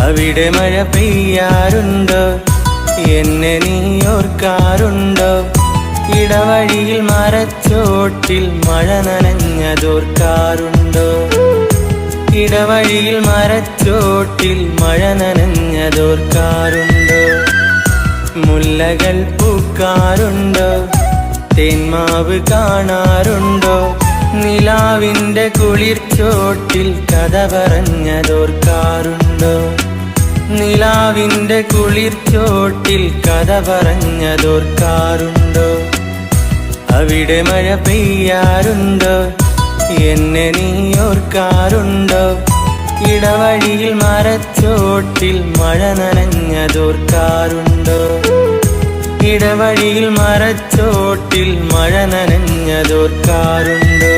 അവിടെ മഴ പെയ്യാറുണ്ടോ? എന്നെ നീ ഓർക്കാറുണ്ടോ? ഇടവഴിയിൽ മരച്ചോട്ടിൽ മഴ നനഞ്ഞതോർക്കാറുണ്ടോ? ഇടവഴിയിൽ മരച്ചോട്ടിൽ മഴ നനഞ്ഞതോർക്കാറുണ്ടോ? മുല്ലകൾ പൂക്കാറുണ്ടോ? തേന്മാവ് കാണാറുണ്ടോ? നിലാവിൻ്റെ കുളിർച്ചോട്ടിൽ കഥ പറഞ്ഞതോർക്കാറുണ്ടോ? നിലാവിൻ്റെ കുളിർച്ചോട്ടിൽ കഥ പറഞ്ഞതോർക്കാറുണ്ടോ? അവിടെ മഴ പെയ്യാറുണ്ടോ? എന്നെ നീ ഓർക്കാറുണ്ടോ? ഇടവഴിയിൽ മരച്ചോട്ടിൽ മഴ നനഞ്ഞതോർക്കാറുണ്ടോ? ഇടവഴിയിൽ മരച്ചോട്ടിൽ മഴ നനഞ്ഞതോർക്കാറുണ്ടോ?